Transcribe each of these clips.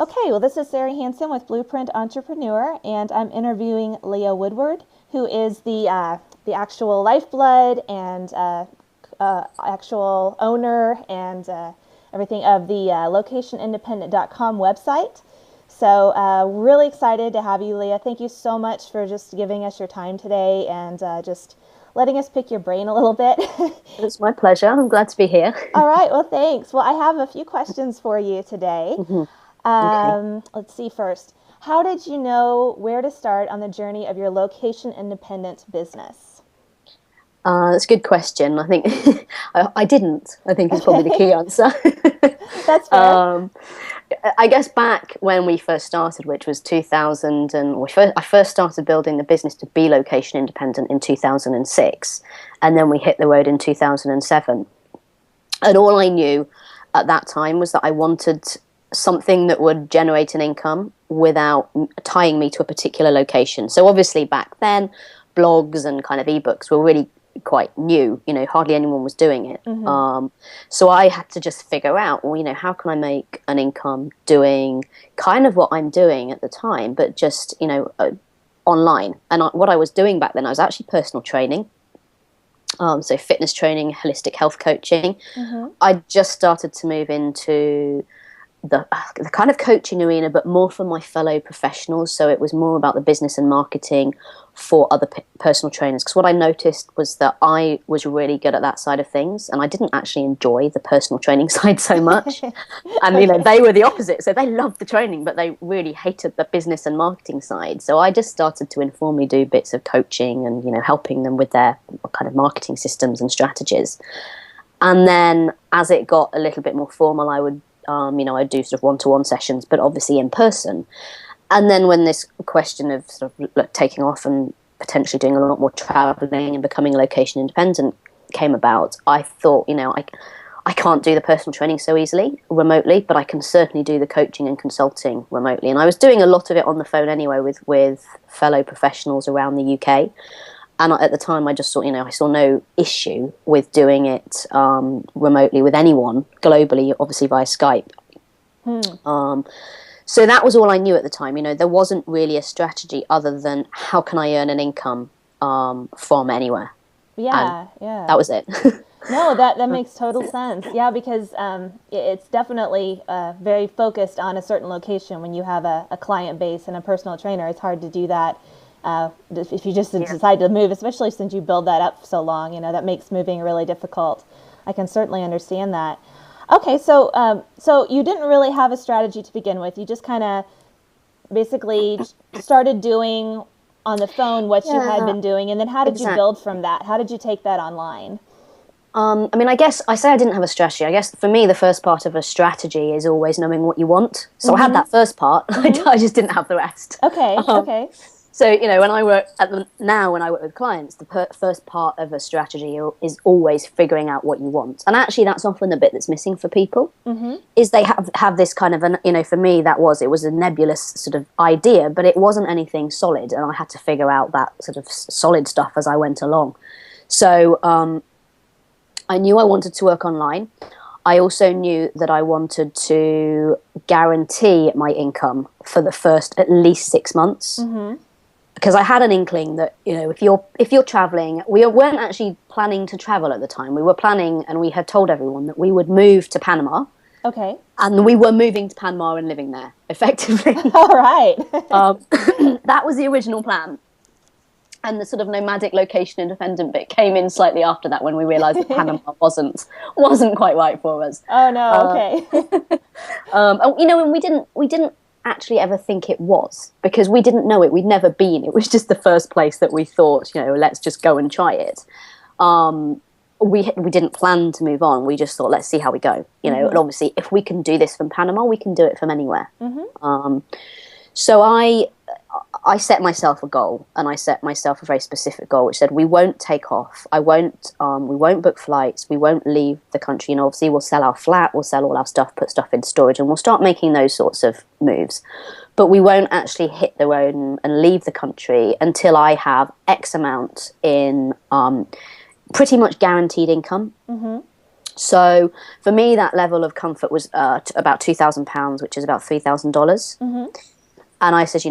Okay, well, this is Sarah Hansen with Blueprint Entrepreneur, and I'm interviewing Lea Woodward, who is the actual lifeblood and actual owner and everything of the locationindependent.com website. So, really excited to have you, Lea. Thank you so much for just giving us your time today and just letting us pick your brain a little bit. It's my pleasure. I'm glad to be here. All right, well, thanks. Well, I have a few questions for you today. hmm Okay. Let's see first. How did you know where to start on the journey of your location independent business? That's a good question. I think I didn't. I think is probably the Okay, key answer. that's fair. um, I guess back when we first started, which was 2000, I first started building the business to be location independent in 2006, and then we hit the road in 2007. And all I knew at that time was that I wanted something that would generate an income without tying me to a particular location. So obviously back then, blogs and kind of ebooks were really quite new. Hardly anyone was doing it. Mm-hmm. So I had to just figure out, well, how can I make an income doing kind of what I'm doing at the time, but just, online. And what I was doing back then, I was actually personal training. So fitness training, holistic health coaching. Mm-hmm. I just started to move into the kind of coaching arena, but more for my fellow professionals. So it was more about the business and marketing for other personal trainers. Because what I noticed was that I was really good at that side of things, and I didn't actually enjoy the personal training side so much. And Okay. they were the opposite. So they loved the training, but they really hated the business and marketing side. So I just started to informally do bits of coaching and helping them with their kind of marketing systems and strategies. And then as it got a little bit more formal, I would I'd do sort of one-to-one sessions, but obviously in person. And then when this question of sort of taking off and potentially doing a lot more traveling and becoming location independent came about, I thought, I can't do the personal training so easily remotely, but I can certainly do the coaching and consulting remotely. And I was doing a lot of it on the phone anyway with fellow professionals around the UK. And at the time, I just thought, I saw no issue with doing it remotely with anyone globally, obviously via Skype. Hmm. So that was all I knew at the time. There wasn't really a strategy other than how can I earn an income from anywhere, and Yeah, yeah. that was it. No, that makes total sense. Yeah, because it's definitely very focused on a certain location when you have a client base and a personal trainer. It's hard to do that if you just Yeah. decide to move, especially since you build that up so long. That makes moving really difficult. I can certainly understand that. Okay, so you didn't really have a strategy to begin with. You just kind of basically started doing on the phone what you had Yeah, been doing, and then how did you exactly. build from that? How did you take that online? I guess I say I didn't have a strategy. I guess for me, the first part of a strategy is always knowing what you want. So I had Mm-hmm. that first part. Mm-hmm. I just didn't have the rest. Okay. Um, Okay. So, when I work with clients, the first part of a strategy is always figuring out what you want. And actually, that's often the bit that's missing for people Mm-hmm. is they have this kind of, for me, it was a nebulous sort of idea, but it wasn't anything solid. And I had to figure out that sort of solid stuff as I went along. So I knew I wanted to work online. I also knew that I wanted to guarantee my income for the first at least 6 months, Mm-hmm. because I had an inkling that if you're traveling, we weren't actually planning to travel at the time. We were planning, and we had told everyone that we would move to Panama, Okay. and we were moving to Panama and living there effectively. All right. um, that was the original plan, and the sort of nomadic location independent bit came in slightly after that when we realised that Panama wasn't quite right for us. Oh no. Uh, Okay. and we didn't actually ever think it was, because we didn't know it. We'd never been. It was just the first place that we thought, let's just go and try it. We didn't plan to move on. We just thought, let's see how we go. Mm-hmm. And obviously, if we can do this from Panama, we can do it from anywhere. Mm-hmm. So I set myself a goal, and I set myself a very specific goal, which said we won't take off. We won't book flights. We won't leave the country. And obviously, we'll sell our flat, we'll sell all our stuff, put stuff in storage, and we'll start making those sorts of moves. But we won't actually hit the road and leave the country until I have X amount in pretty much guaranteed income. Mm-hmm. So for me, that level of comfort was about £2,000, which is about $3,000. Mm-hmm. And I said,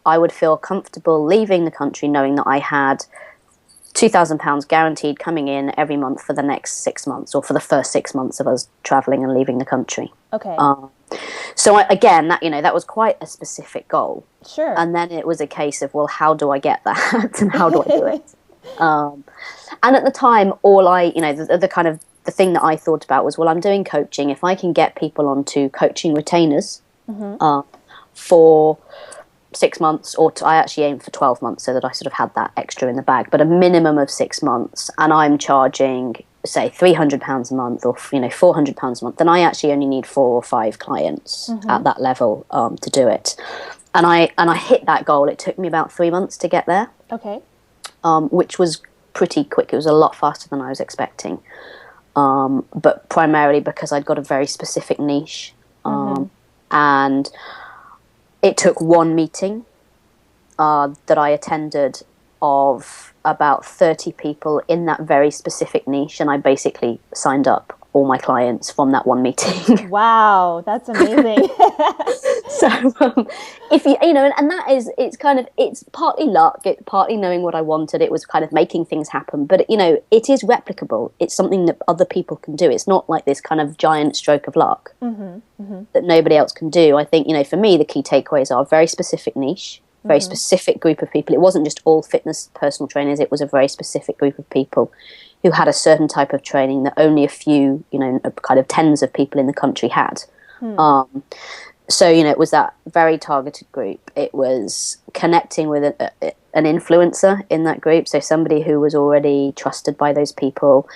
I would feel comfortable leaving the country knowing that I had £2,000 guaranteed coming in every month for the next 6 months, or for the first 6 months of us traveling and leaving the country. Okay. So again, that was quite a specific goal. Sure. And then it was a case of, well, how do I get that and how do I do it? And at the time, the thing that I thought about was, well, I'm doing coaching. If I can get people onto coaching retainers for 6 months, or I actually aimed for 12 months so that I sort of had that extra in the bag, but a minimum of 6 months, and I'm charging, say, £300 a month or £400 a month, then I actually only need 4 or 5 clients at that level to do it. And I hit that goal. It took me about 3 months to get there. Okay. Which was pretty quick. It was a lot faster than I was expecting. But primarily because I'd got a very specific niche. And it took one meeting that I attended of about 30 people in that very specific niche, and I basically signed up all my clients from that one meeting. Wow, that's amazing. So if and that is, it's partly luck, it's partly knowing what I wanted. It was kind of making things happen, but it is replicable. It's something that other people can do. It's not like this kind of giant stroke of luck that nobody else can do. I think, for me, the key takeaways are a very specific niche, very specific group of people. It wasn't just all fitness personal trainers. It was a very specific group of people who had a certain type of training that only a few, kind of tens of people in the country had. So, it was that very targeted group. It was connecting with an influencer in that group, so somebody who was already trusted by those people,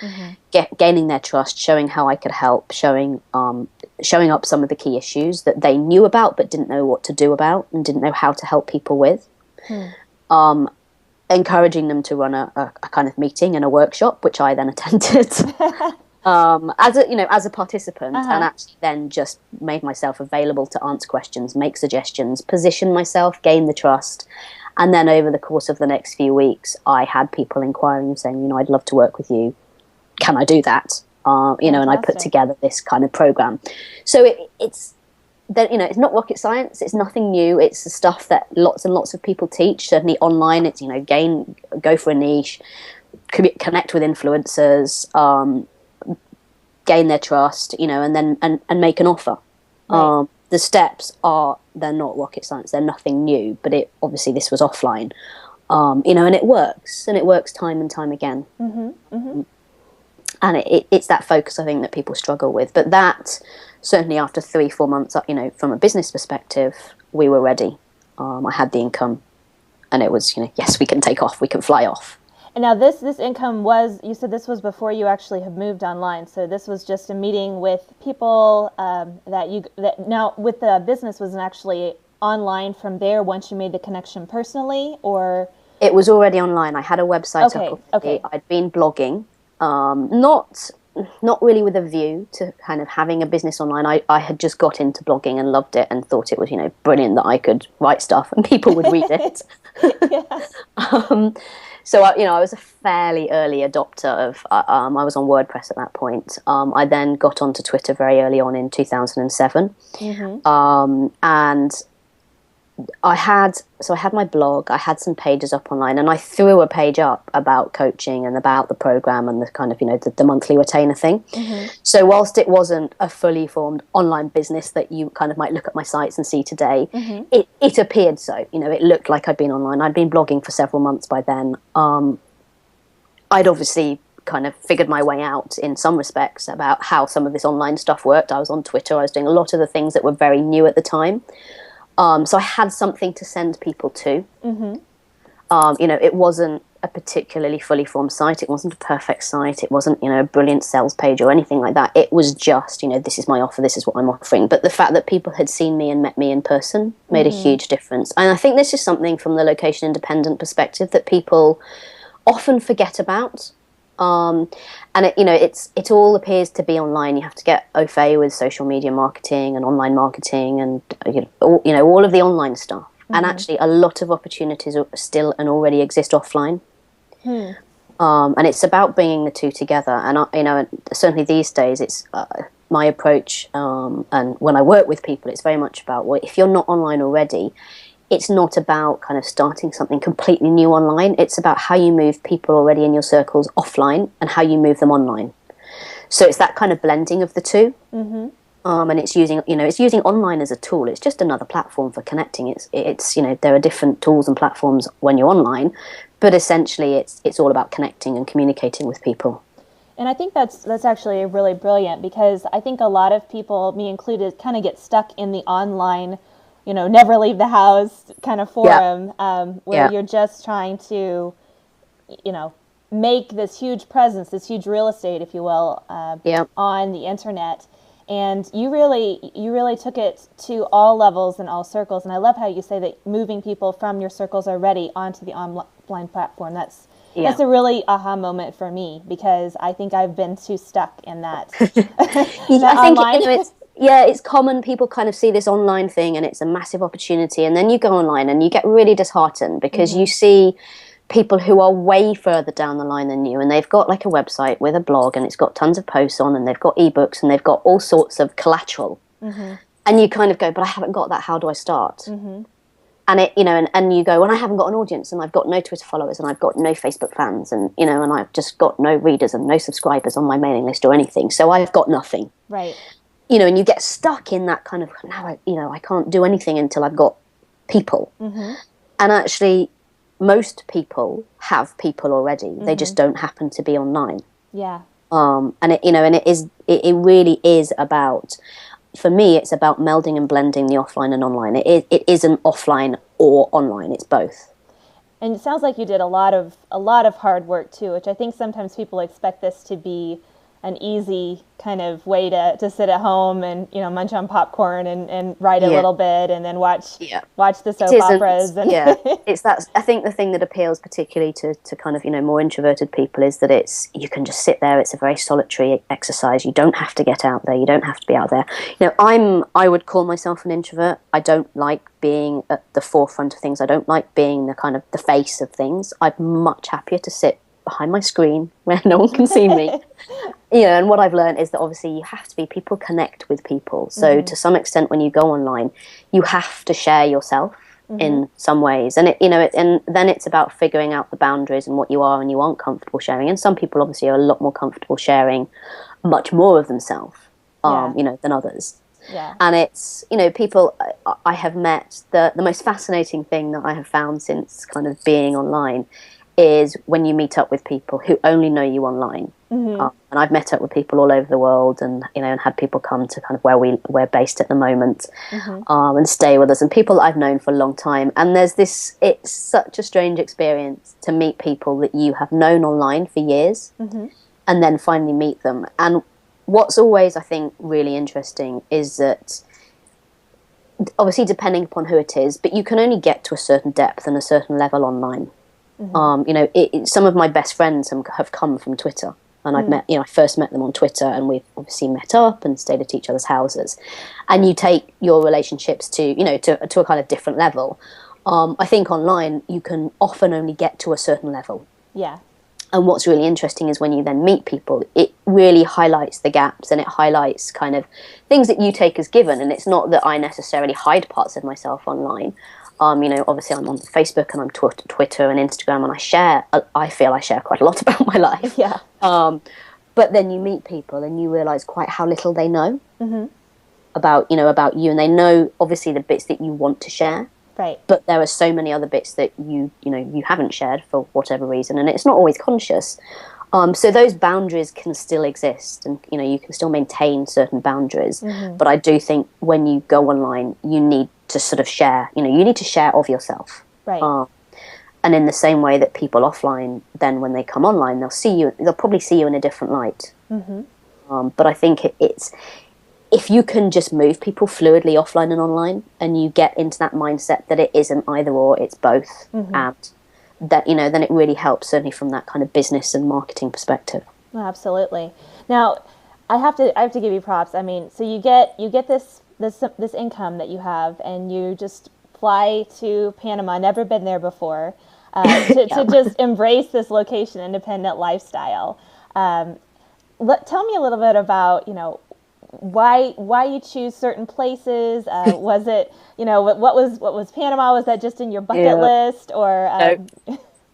gaining their trust, showing how I could help, showing up some of the key issues that they knew about but didn't know what to do about and didn't know how to help people with. Encouraging them to run a kind of meeting and a workshop, which I then attended as a participant, and actually then just made myself available to answer questions, make suggestions, position myself, gain the trust. And then over the course of the next few weeks, I had people inquiring and saying, I'd love to work with you. Can I do that? And I put together this kind of program. So it's not rocket science. It's nothing new. It's the stuff that lots and lots of people teach. Certainly online, it's, go for a niche, connect with influencers, gain their trust, and then and make an offer. Right. The steps they're not rocket science. They're nothing new, but obviously this was offline, and it works time and time again. And it's that focus, I think, that people struggle with. But that, certainly after 3-4 months, from a business perspective, we were ready. I had the income, and it was, yes, we can take off, we can fly off. And now this income was, you said this was before you actually have moved online. So this was just a meeting with people that now with the business wasn't actually online from there once you made the connection personally, or? It was already online. I had a website up. Okay. I'd been blogging. Not really with a view to kind of having a business online. I had just got into blogging and loved it and thought it was, brilliant that I could write stuff and people would read it. So, I was a fairly early adopter of, I was on WordPress at that point. I then got onto Twitter very early on in 2007. And I had my blog, I had some pages up online, and I threw a page up about coaching and about the program and the kind of, the monthly retainer thing. So whilst it wasn't a fully formed online business that you kind of might look at my sites and see today, it appeared so. It looked like I'd been online. I'd been blogging for several months by then. I'd obviously kind of figured my way out in some respects about how some of this online stuff worked. I was on Twitter. I was doing a lot of the things that were very new at the time. So I had something to send people to. It wasn't a particularly fully formed site. It wasn't a perfect site. It wasn't, a brilliant sales page or anything like that. It was just, this is my offer. This is what I'm offering. But the fact that people had seen me and met me in person made a huge difference. And I think this is something from the location independent perspective that people often forget about. And it all appears to be online. You have to get au fait with social media marketing and online marketing and all of the online stuff. And actually, a lot of opportunities still and already exist offline. And it's about bringing the two together. And certainly these days, it's my approach. And when I work with people, it's very much about, well, if you're not online already, it's not about kind of starting something completely new online. It's about how you move people already in your circles offline and how you move them online. So it's that kind of blending of the two. Mm-hmm. And it's using online as a tool. It's just another platform for connecting. It's there are different tools and platforms when you're online, but essentially it's all about connecting and communicating with people. And I think that's actually really brilliant, because I think a lot of people, me included, kind of get stuck in the online, never leave the house kind of forum, where you're just trying to, make this huge presence, this huge real estate, if you will, on the internet. And you really took it to all levels and all circles. And I love how you say that moving people from your circles already onto the online platform. That's a really aha moment for me, because I think I've been too stuck in that. I think it's common. People kind of see this online thing and it's a massive opportunity, and then you go online and you get really disheartened because you see people who are way further down the line than you, and they've got like a website with a blog and it's got tons of posts on, and they've got ebooks and they've got all sorts of collateral, and you kind of go, but I haven't got that, how do I start? And and you go, well, I haven't got an audience, and I've got no Twitter followers, and I've got no Facebook fans, and and I've just got no readers and no subscribers on my mailing list or anything, so I've got nothing, right? And you get stuck in that kind of, now I can't do anything until I've got people. And actually, most people have people already. They just don't happen to be online. Yeah. And it really is about, for me, it's about melding and blending the offline and online. It isn't offline or online. It's both. And it sounds like you did a lot of hard work too, which I think sometimes people expect this to be an easy kind of way to sit at home and munch on popcorn and write a little bit and then watch the soap operas. And it's that. I think the thing that appeals particularly to kind of more introverted people is that you can just sit there. It's a very solitary exercise. You don't have to get out there. You don't have to be out there. I would call myself an introvert. I don't like being at the forefront of things. I don't like being the kind of the face of things. I'm much happier to sit behind my screen where no one can see me. And what I've learned is that obviously you have to be, people connect with people. So to some extent, when you go online, you have to share yourself in some ways. And and then it's about figuring out the boundaries and what you are and you aren't comfortable sharing. And some people obviously are a lot more comfortable sharing much more of themselves, than others. Yeah. And it's, people I have met, the most fascinating thing that I have found since kind of being online is when you meet up with people who only know you online. And I've met up with people all over the world, and and had people come to kind of where we're based at the moment, and stay with us, and people that I've known for a long time. And it's such a strange experience to meet people that you have known online for years, and then finally meet them. And what's always, I think, really interesting is that, obviously depending upon who it is, but you can only get to a certain depth and a certain level online. Some of my best friends have come from Twitter, and I've met, I first met them on Twitter, and we've obviously met up and stayed at each other's houses, and you take your relationships to a kind of different level. I think online you can often only get to a certain level. Yeah. And what's really interesting is when you then meet people, it really highlights the gaps, and it highlights kind of things that you take as given. And it's not that I necessarily hide parts of myself online. Obviously I'm on Facebook and I'm Twitter and Instagram, and I feel I share quite a lot about my life. Yeah. But then you meet people and you realise quite how little they know about you, and they know obviously the bits that you want to share. Right. But there are so many other bits that you haven't shared for whatever reason, and it's not always conscious. So those boundaries can still exist, and you can still maintain certain boundaries. But I do think when you go online, you need to sort of share. You need to share of yourself. Right. And in the same way that people offline, then when they come online, they'll probably see you in a different light. But I think it's, if you can just move people fluidly offline and online, and you get into that mindset that it isn't either or, it's both, and that then it really helps, certainly from that kind of business and marketing perspective. Oh, absolutely. Now, I have to give you props. I mean, so you get this income that you have, and you just fly to Panama. Never been there before. to just embrace this location independent lifestyle. Tell me a little bit about, why you choose certain places. Was it, what was Panama? Was that just in your bucket list, or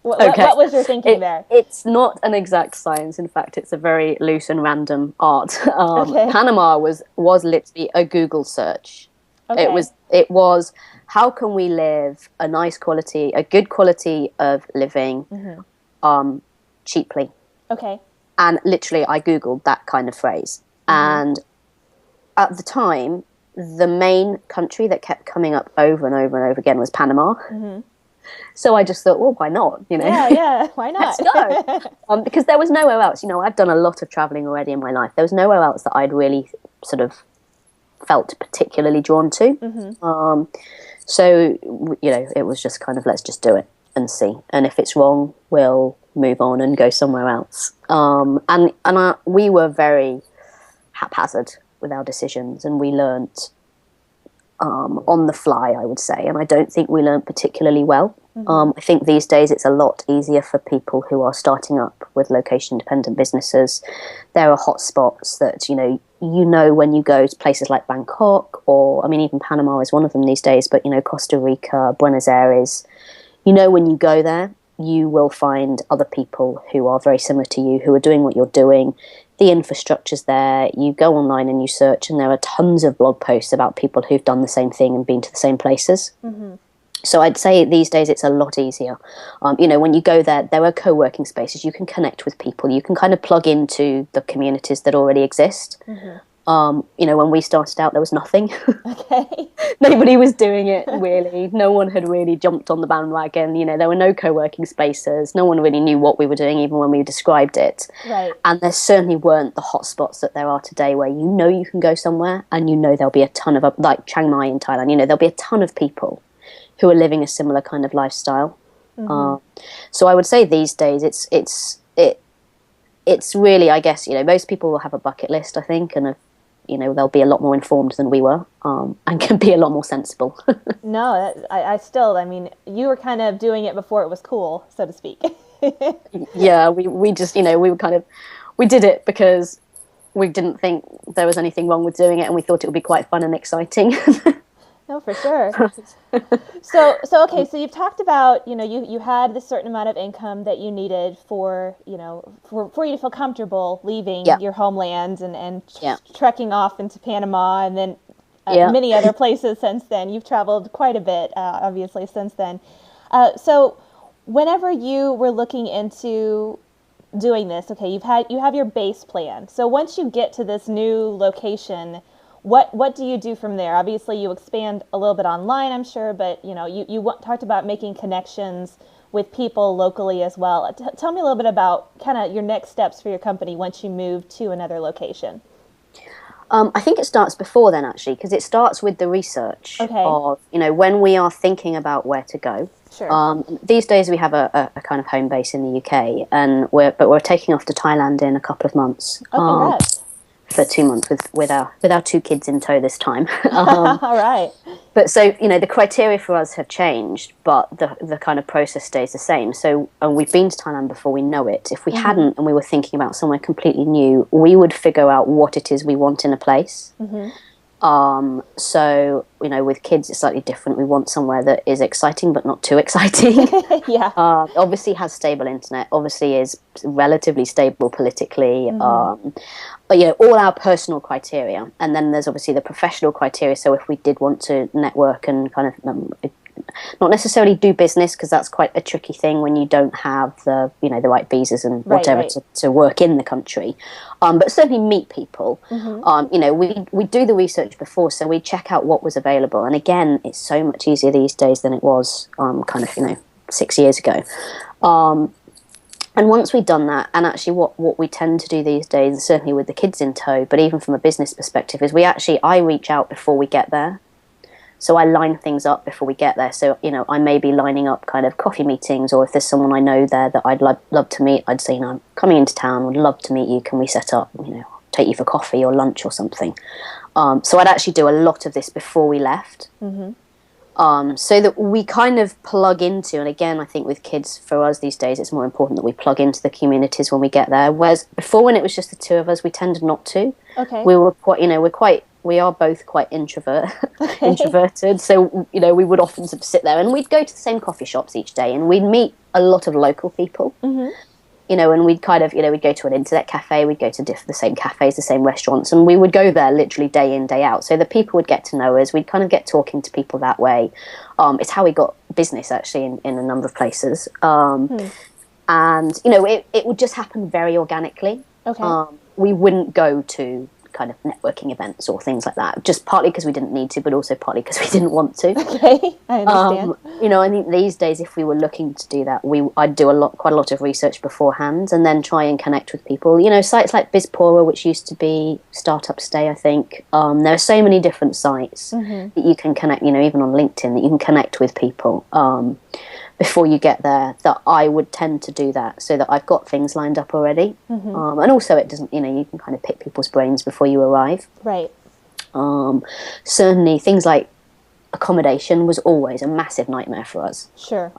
what was your thinking there? It's not an exact science. In fact, it's a very loose and random art. Okay. Panama was literally a Google search. Okay. It was how can we live a good quality of living, cheaply. Okay. And literally, I Googled that kind of phrase. And at the time, the main country that kept coming up over and over and over again was Panama. So I just thought, well, why not? Yeah, why not? Let's go. Because there was nowhere else. I'd done a lot of traveling already in my life. There was nowhere else that I'd really sort of felt particularly drawn to. So, it was just kind of, let's just do it and see. And if it's wrong, we'll move on and go somewhere else. We were very haphazard with our decisions, and we learnt on the fly, I would say. And I don't think we learnt particularly well. I think these days it's a lot easier for people who are starting up with location-independent businesses. There are hotspots that, when you go to places like Bangkok, or, even Panama is one of them these days, but, Costa Rica, Buenos Aires, when you go there, you will find other people who are very similar to you, who are doing what you're doing. The infrastructure's there. You go online and you search, and there are tons of blog posts about people who've done the same thing and been to the same places. So I'd say these days it's a lot easier. When you go there, there are co-working spaces. You can connect with people. You can kind of plug into the communities that already exist. When we started out, there was nothing. Okay. Nobody was doing it, really. No one had really jumped on the bandwagon. There were no co-working spaces. No one really knew what we were doing, even when we described it. Right. And there certainly weren't the hotspots that there are today, where you can go somewhere and there'll be a ton of, like Chiang Mai in Thailand, there'll be a ton of people who are living a similar kind of lifestyle. So I would say these days it's really, I guess, most people will have a bucket list, I think, and they'll be a lot more informed than we were, and can be a lot more sensible. No, you were kind of doing it before it was cool, so to speak. Yeah, we just, we did it because we didn't think there was anything wrong with doing it, and we thought it would be quite fun and exciting. No, for sure. So you've talked about, you had this certain amount of income that you needed for you to feel comfortable leaving your homeland and trekking off into Panama, and then many other places since then. You've traveled quite a bit, obviously, since then. So whenever you were looking into doing this, you have your base plan. So once you get to this new location, what do you do from there? Obviously, you expand a little bit online, I'm sure, but you talked about making connections with people locally as well. Tell me a little bit about kind of your next steps for your company once you move to another location. I think it starts before then, actually, because it starts with the research of, when we are thinking about where to go. Sure. These days we have a kind of home base in the UK, and we're taking off to Thailand in a couple of months. Congrats. For 2 months with our 2 kids in tow this time. All right. But so, the criteria for us have changed, but the kind of process stays the same. So we've been to Thailand before, we know it. If we hadn't, and we were thinking about somewhere completely new, we would figure out what it is we want in a place. So, with kids, it's slightly different. We want somewhere that is exciting, but not too exciting. Yeah. Obviously has stable internet, obviously is relatively stable politically. But, all our personal criteria. And then there's obviously the professional criteria. So if we did want to network and kind of not necessarily do business, because that's quite a tricky thing when you don't have the the right visas and whatever to work in the country, but certainly meet people. We do the research before, so we check out what was available, and again, it's so much easier these days than it was 6 years ago. And once we've done that, and actually what we tend to do these days, certainly with the kids in tow, but even from a business perspective, is I reach out before we get there. So I line things up before we get there. So, I may be lining up kind of coffee meetings, or if there's someone I know there that I'd love to meet, I'd say, I'm coming into town, would love to meet you. Can we set up, take you for coffee or lunch or something? So I'd actually do a lot of this before we left. So that we kind of plug into, and again, I think with kids, for us these days, it's more important that we plug into the communities when we get there. Whereas before, when it was just the two of us, we tended not to. Okay. We were quite, we are both quite introverted. So, we would often sort of sit there and we'd go to the same coffee shops each day and we'd meet a lot of local people. Mm-hmm. And we'd kind of, we'd go to an internet cafe, we'd go to the same cafes, the same restaurants, and we would go there literally day in, day out. So that people would get to know us. We'd kind of get talking to people that way. It's how we got business, actually, in a number of places. And, it would just happen very organically. Okay. We wouldn't go to kind of networking events or things like that, just partly because we didn't need to, but also partly because we didn't want to. Okay, I understand. I think these days, if we were looking to do that, I'd do quite a lot of research beforehand, and then try and connect with people. Sites like Bizpora, which used to be Startup Stay, I think. There are so many different sites that you can connect. Even on LinkedIn, that you can connect with people. Before you get there, that I would tend to do that so that I've got things lined up already. And also it doesn't, you can kind of pick people's brains before you arrive. Right. Certainly things like accommodation was always a massive nightmare for us. Sure.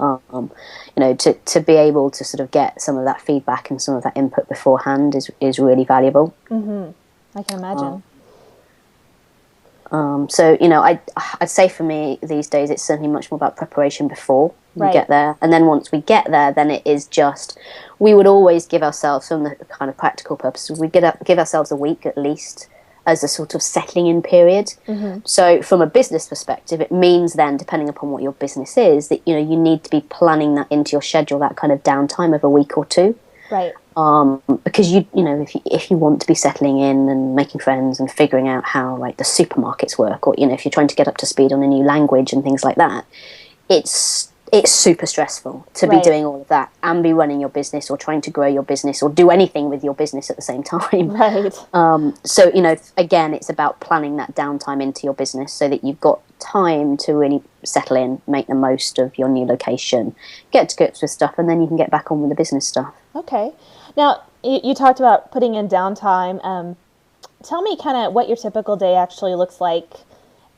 To be able to sort of get some of that feedback and some of that input beforehand is really valuable. I can imagine. So, I'd say for me these days, it's certainly much more about preparation before we get there. And then once we get there, then it is just, we would always give ourselves, from the kind of practical purposes, we'd give ourselves a week at least as a sort of settling in period. So from a business perspective, it means then, depending upon what your business is, that, you need to be planning that into your schedule, that kind of downtime of a week or two. Right. Because if you want to be settling in and making friends and figuring out how like the supermarkets work, or if you're trying to get up to speed on a new language and things like that, it's super stressful to be doing all of that and be running your business or trying to grow your business or do anything with your business at the same time. Right. So again, it's about planning that downtime into your business so that you've got time to really settle in, make the most of your new location, get to grips with stuff, and then you can get back on with the business stuff. Okay. Now, you talked about putting in downtime. Tell me kind of what your typical day actually looks like.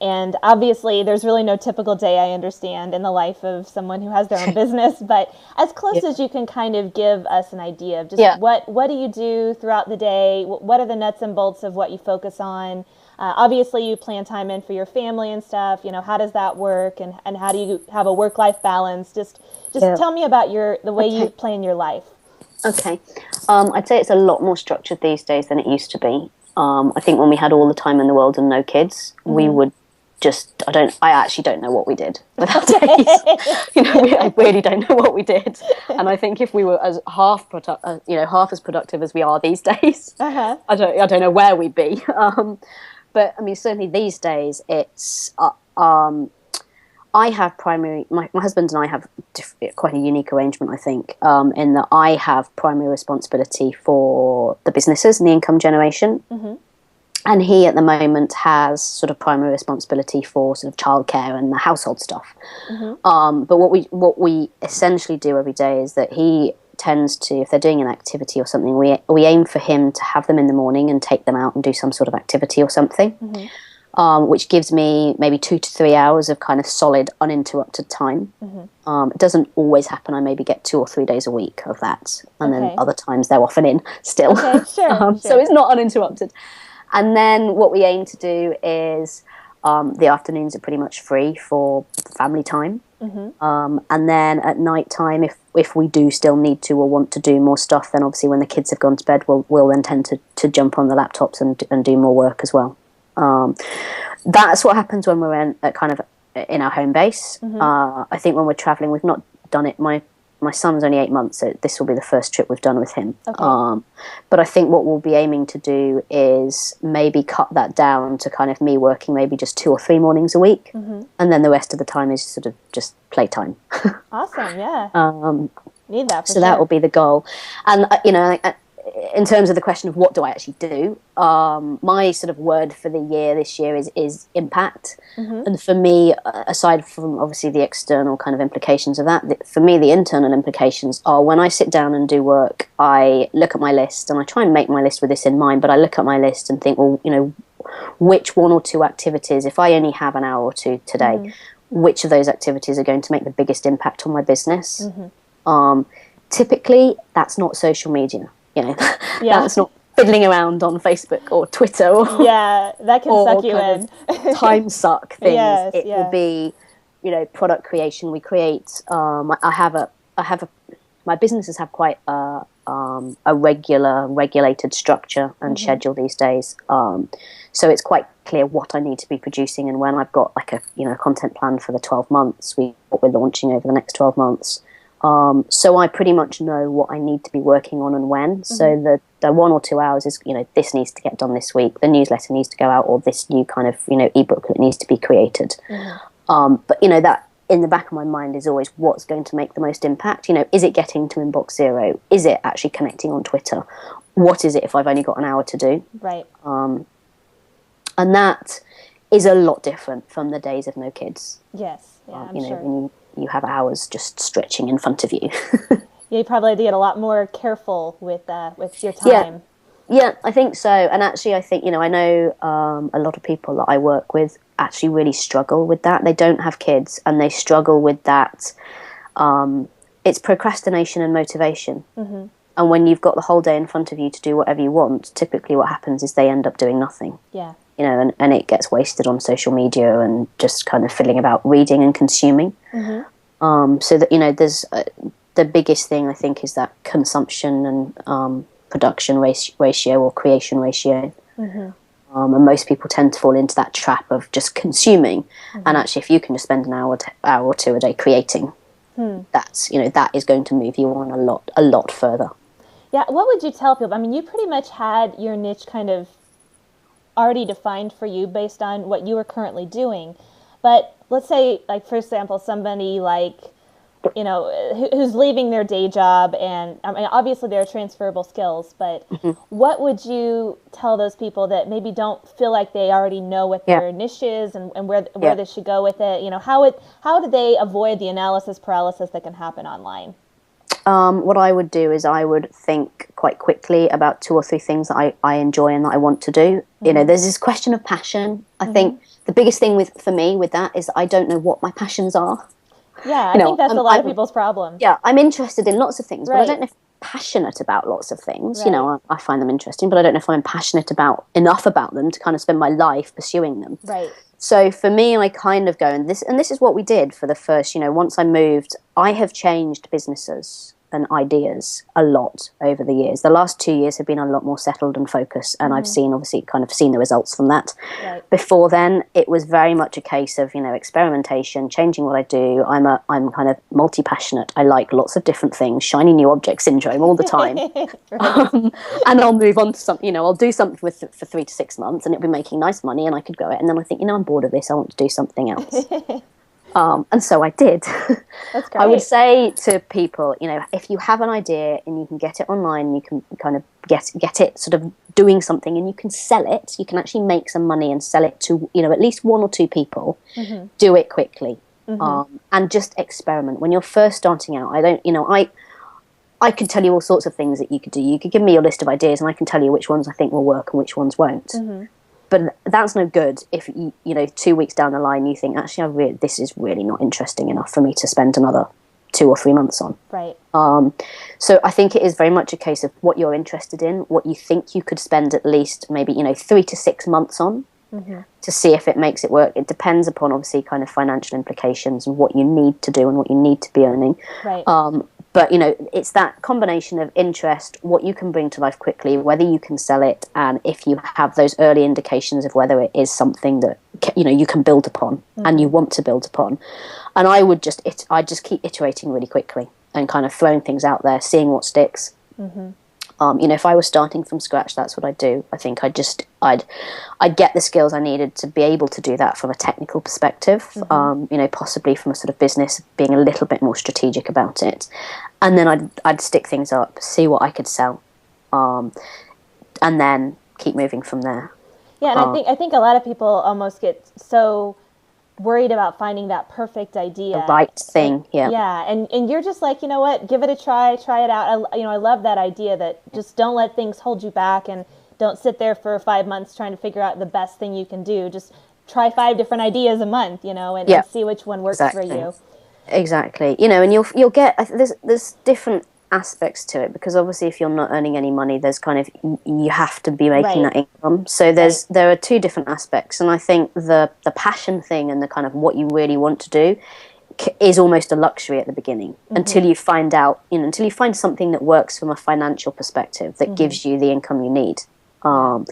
And obviously, there's really no typical day, I understand, in the life of someone who has their own business. But as close as you can kind of give us an idea of just what do you do throughout the day? What are the nuts and bolts of what you focus on? Obviously, you plan time in for your family and stuff. How does that work? And how do you have a work-life balance? Just tell me about the way you plan your life. Okay. I'd say it's a lot more structured these days than it used to be. I think when we had all the time in the world and no kids, we would I actually don't know what we did without days. I really don't know what we did. And I think if we were as half as productive as we are these days, I don't know where we'd be. But I mean, certainly these days, it's I have my husband and I have quite a unique arrangement, I think, in that I have primary responsibility for the businesses and the income generation. And he, at the moment, has sort of primary responsibility for sort of childcare and the household stuff. But what we essentially do every day is that he tends to, if they're doing an activity or something, we aim for him to have them in the morning and take them out and do some sort of activity or something, which gives me maybe 2 to 3 hours of kind of solid, uninterrupted time. It doesn't always happen. I maybe get 2 or 3 days a week of that. And then other times they're often in still. Okay, sure. So it's not uninterrupted. And then what we aim to do is the afternoons are pretty much free for family time. And then at night time, if we do still need to or want to do more stuff, then obviously when the kids have gone to bed, we'll then tend to jump on the laptops and do more work as well. That's what happens when we're in our home base. I think when we're traveling, we've not done it. My son's only 8 months, so this will be the first trip we've done with him. But I think what we'll be aiming to do is maybe cut that down to kind of me working maybe just 2 or 3 mornings a week, and then the rest of the time is sort of just playtime. Awesome, yeah. Need that. So that will be the goal. And in terms of the question of what do I actually do, my sort of word for the year this year is impact. And for me, aside from obviously the external kind of implications of that, for me the internal implications are when I sit down and do work, I look at my list and I try and make my list with this in mind, but I look at my list and think, well, which 1 or 2 activities, if I only have an hour or two today, which of those activities are going to make the biggest impact on my business. Mm-hmm. Typically, that's not social media. Yeah. That's not fiddling around on Facebook or Twitter or Yeah, that can suck you in. time suck things. Yes, It will be, product creation. We create. My businesses have quite a regulated structure and schedule these days. So it's quite clear what I need to be producing and when. I've got like a content plan for the 12 months. What we're launching over the next 12 months. So I pretty much know what I need to be working on and when. So the 1 or 2 hours is, this needs to get done this week. The newsletter needs to go out, or this new kind of, ebook that needs to be created. But, that in the back of my mind is always what's going to make the most impact. Is it getting to inbox 0? Is it actually connecting on Twitter? What is it if I've only got an hour to do? Right. And that is a lot different from the days of no kids. Yes. Yeah, I'm sure. When you have hours just stretching in front of you. Yeah, you probably have to get a lot more careful with your time. Yeah, I think so. And actually, I think, I know a lot of people that I work with actually really struggle with that. They don't have kids and they struggle with that. It's procrastination and motivation. Mm-hmm. And when you've got the whole day in front of you to do whatever you want, typically what happens is they end up doing nothing. Yeah. And it gets wasted on social media and just kind of fiddling about reading and consuming. Mm-hmm. So that, there's the biggest thing I think is that consumption and production ratio or creation ratio. Mm-hmm. And most people tend to fall into that trap of just consuming. Mm-hmm. And actually, if you can just spend an hour or two a day creating, that's, that is going to move you on a lot further. Yeah. What would you tell people? I mean, you pretty much had your niche kind of already defined for you based on what you were currently doing. But let's say, like, for example, somebody like, who's leaving their day job, and I mean, obviously there are transferable skills, but what would you tell those people that maybe don't feel like they already know what their niche is and where they should go with it? How do they avoid the analysis paralysis that can happen online? What I would do is I would think quite quickly about 2 or 3 things that I enjoy and that I want to do. Mm-hmm. There's this question of passion. I think the biggest thing for me with that is I don't know what my passions are. Yeah, I think that's a lot of people's problem. Yeah, I'm interested in lots of things, but I don't know if I'm passionate about lots of things. Right. I find them interesting, but I don't know if I'm passionate enough about them to kind of spend my life pursuing them. Right. So for me, I kind of go, and this is what we did for the first, once I moved, I have changed businesses and ideas a lot over the years. The last 2 years have been a lot more settled and focused, and I've seen the results from that. Right. Before then, it was very much a case of experimentation, changing what I do. I'm kind of multi-passionate. I like lots of different things, shiny new object syndrome all the time. And I'll move on to something. I'll do something for 3 to 6 months, and it'll be making nice money, and I could go it. And then I think, I'm bored of this. I want to do something else. And so I did. That's great. I would say to people, if you have an idea and you can get it online, you can kind of get it sort of doing something and you can sell it, you can actually make some money and sell it to, at least 1 or 2 people, do it quickly. And just experiment. When you're first starting out, I could tell you all sorts of things that you could do. You could give me a list of ideas and I can tell you which ones I think will work and which ones won't. But that's no good if 2 weeks down the line you think, actually, this is really not interesting enough for me to spend another 2 or 3 months on. Right. So I think it is very much a case of what you're interested in, what you think you could spend at least maybe 3 to 6 months on to see if it makes it work. It depends upon obviously kind of financial implications and what you need to do and what you need to be earning. Right. But, it's that combination of interest, what you can bring to life quickly, whether you can sell it, and if you have those early indications of whether it is something that, you can build upon and you want to build upon. And I would just keep iterating really quickly and kind of throwing things out there, seeing what sticks. If I was starting from scratch, that's what I'd do. I think I'd get the skills I needed to be able to do that from a technical perspective, possibly from a sort of business, being a little bit more strategic about it. And then I'd stick things up, see what I could sell, and then keep moving from there. Yeah, and I think a lot of people almost get so worried about finding that perfect idea, the right thing. And you're just like, what, give it a try it out. I love that idea that just don't let things hold you back and don't sit there for 5 months trying to figure out the best thing you can do. Just try 5 different ideas a month, and see which one works for you. Exactly. And you'll get, there's different aspects to it, because obviously if you're not earning any money, there's kind of, you have to be making that income. So there are 2 different aspects. And I think the passion thing and the kind of what you really want to do is almost a luxury at the beginning, until you find out, until you find something that works from a financial perspective that gives you the income you need. And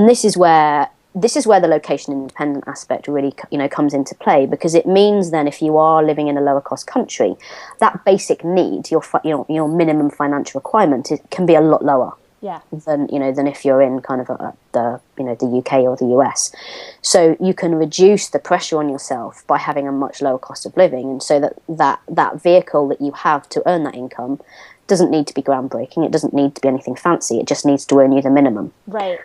this is where the location independent aspect really, comes into play, because it means then if you are living in a lower cost country, that basic need, your minimum financial requirement, can be a lot lower. Than if you're in kind of the UK or the US. So you can reduce the pressure on yourself by having a much lower cost of living, and so that vehicle that you have to earn that income doesn't need to be groundbreaking. It doesn't need to be anything fancy. It just needs to earn you the minimum. Right.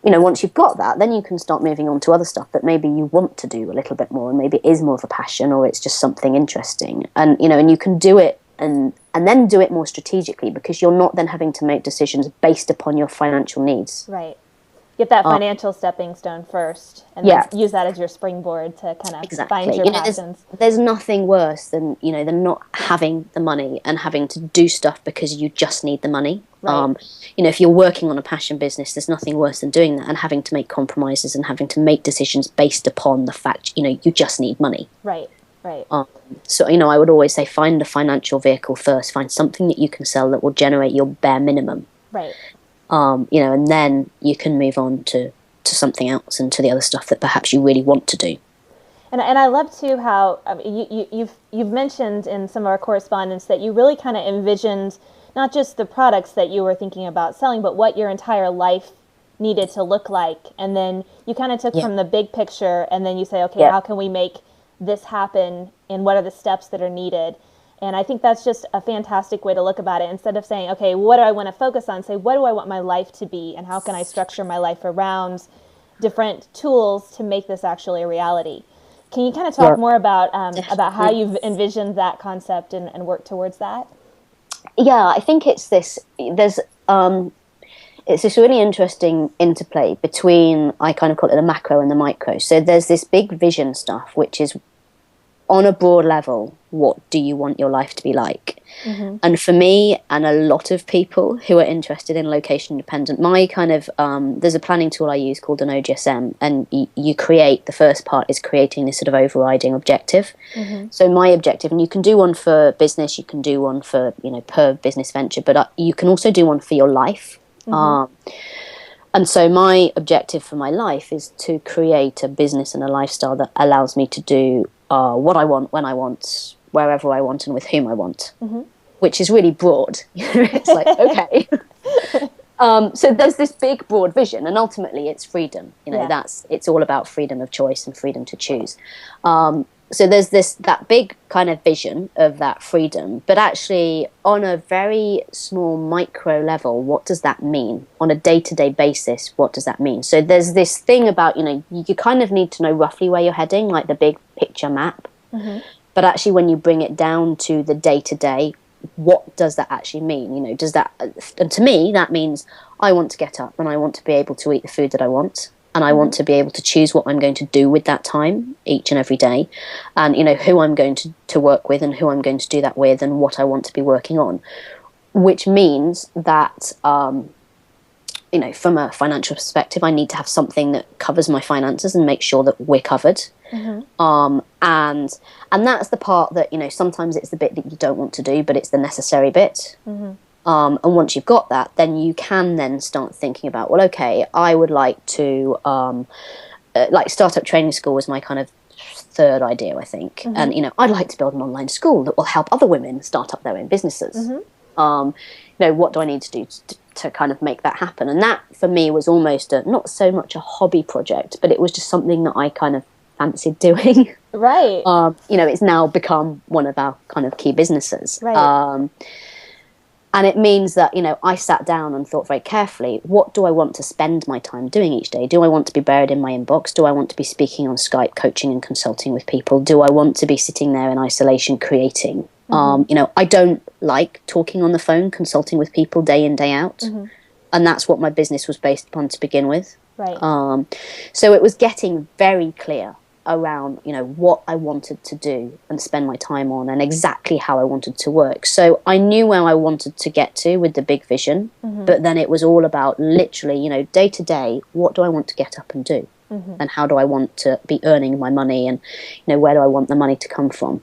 Once you've got that, then you can start moving on to other stuff that maybe you want to do a little bit more, and maybe it is more of a passion, or it's just something interesting. And and you can do it and then do it more strategically, because you're not then having to make decisions based upon your financial needs. Right. Get that financial stepping stone first, and then use that as your springboard to kind of find your passions. There's nothing worse than not having the money and having to do stuff because you just need the money. Right. If you're working on a passion business, there's nothing worse than doing that and having to make compromises and having to make decisions based upon the fact you just need money. Right. Right. So, I would always say find a financial vehicle first. Find something that you can sell that will generate your bare minimum. Right. And then you can move on to something else and to the other stuff that perhaps you really want to do. And I love too how you've mentioned in some of our correspondence that you really kind of envisioned not just the products that you were thinking about selling, but what your entire life needed to look like. And then you kind of took from the big picture, and then you say, okay, how can we make this happen, and what are the steps that are needed? And I think that's just a fantastic way to look about it. Instead of saying, okay, what do I want to focus on? Say, what do I want my life to be, and how can I structure my life around different tools to make this actually a reality? Can you kind of talk more about how you've envisioned that concept and worked towards that? Yeah, I think it's this. There's it's this really interesting interplay between, I kind of call it the macro and the micro. So there's this big vision stuff, which is on a broad level, what do you want your life to be like? Mm-hmm. And for me and a lot of people who are interested in location independent, my kind of, there's a planning tool I use called an OGSM, and you create, the first part is creating this sort of overriding objective. Mm-hmm. So my objective, and you can do one for business, you can do one for, per business venture, but you can also do one for your life. Mm-hmm. And so my objective for my life is to create a business and a lifestyle that allows me to do what I want, when I want, wherever I want, and with whom I want, mm-hmm. which is really broad. It's like, okay. So there's this big, broad vision, and ultimately it's freedom. It's all about freedom of choice and freedom to choose. So there's that big kind of vision of that freedom, but actually on a very small micro level, what does that mean? On a day-to-day basis, what does that mean? So there's this thing about, you kind of need to know roughly where you're heading, like the big picture map. Mm-hmm. But actually when you bring it down to the day-to-day, what does that actually mean? And to me, that means I want to get up and I want to be able to eat the food that I want. And I mm-hmm. want to be able to choose what I'm going to do with that time each and every day, and who I'm going to work with and who I'm going to do that with, and what I want to be working on, which means that from a financial perspective, I need to have something that covers my finances and make sure that we're covered. Mm-hmm. And that's the part that sometimes it's the bit that you don't want to do, but it's the necessary bit. Mm-hmm. And once you've got that, then you can then start thinking about, well, okay, I would like to, startup training school was my kind of third idea, I think. Mm-hmm. And, I'd like to build an online school that will help other women start up their own businesses. Mm-hmm. What do I need to do to kind of make that happen? And that, for me, was almost not so much a hobby project, but it was just something that I kind of fancied doing. Right. It's now become one of our kind of key businesses. Right. And it means that, I sat down and thought very carefully, what do I want to spend my time doing each day? Do I want to be buried in my inbox? Do I want to be speaking on Skype, coaching and consulting with people? Do I want to be sitting there in isolation creating? Mm-hmm. I don't like talking on the phone, consulting with people day in, day out. Mm-hmm. And that's what my business was based upon to begin with. Right. So it was getting very clear around, what I wanted to do and spend my time on, and exactly how I wanted to work. So I knew where I wanted to get to with the big vision, but then it was all about literally, day to day, what do I want to get up and do? And how do I want to be earning my money, and, where do I want the money to come from?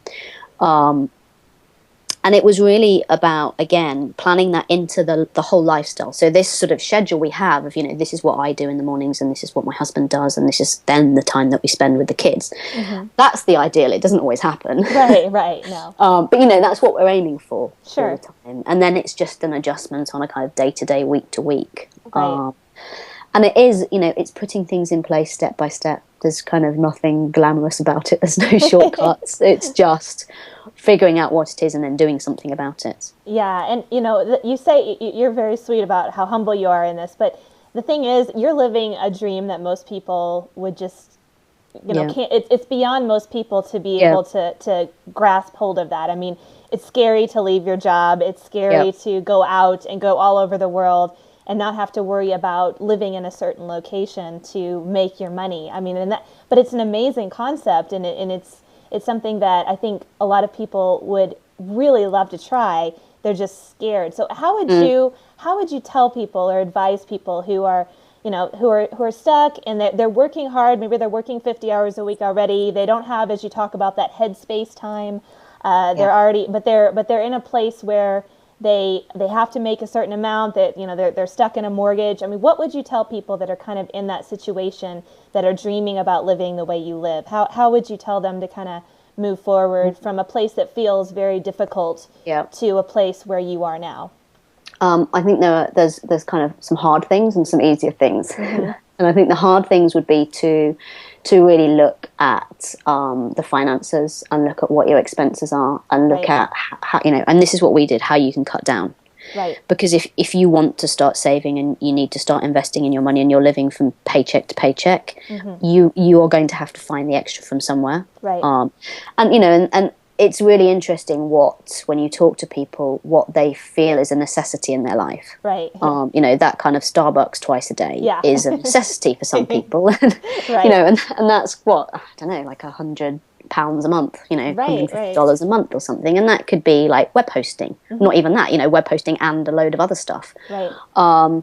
And it was really about, again, planning that into the whole lifestyle. So this sort of schedule we have of, this is what I do in the mornings, and this is what my husband does, and this is then the time that we spend with the kids. That's the ideal. It doesn't always happen. Right, no. But, that's what we're aiming for Sure. all the time. And then it's just an adjustment on a kind of day-to-day, week-to-week. Right. And it is, it's putting things in place step by step. There's kind of nothing glamorous about it. There's no shortcuts. It's just figuring out what it is and then doing something about it. Yeah, and you say you're very sweet about how humble you are in this, but the thing is, you're living a dream that most people would just, can't. It's beyond most people to be able to grasp hold of that. I mean, it's scary to leave your job. It's scary to go out and go all over the world and not have to worry about living in a certain location to make your money. I mean, but it's an amazing concept, and it's something that I think a lot of people would really love to try. They're just scared. So how would you tell people or advise people who are, who are stuck and they're working hard? Maybe they're working 50 hours a week already. They don't have, as you talk about, that headspace time. They're already, but they're in a place where they have to make a certain amount, that they're stuck in a mortgage. I mean, what would you tell people that are kind of in that situation, that are dreaming about living the way you live? How would you tell them to kind of move forward from a place that feels very difficult to a place where you are now? I think there's kind of some hard things and some easier things. And I think the hard things would be to really look at the finances and look at what your expenses are, and look at how, and this is what we did, how you can cut down. Right. Because if you want to start saving and you need to start investing in your money, and you're living from paycheck to paycheck, you are going to have to find the extra from somewhere. Right. And it's really interesting when you talk to people, what they feel is a necessity in their life. Right. That kind of Starbucks twice a day is a necessity for some people. Right. And that's what, I don't know, like £100 a month, $150 a month or something. And that could be like web hosting. Not even that, web hosting and a load of other stuff. Right.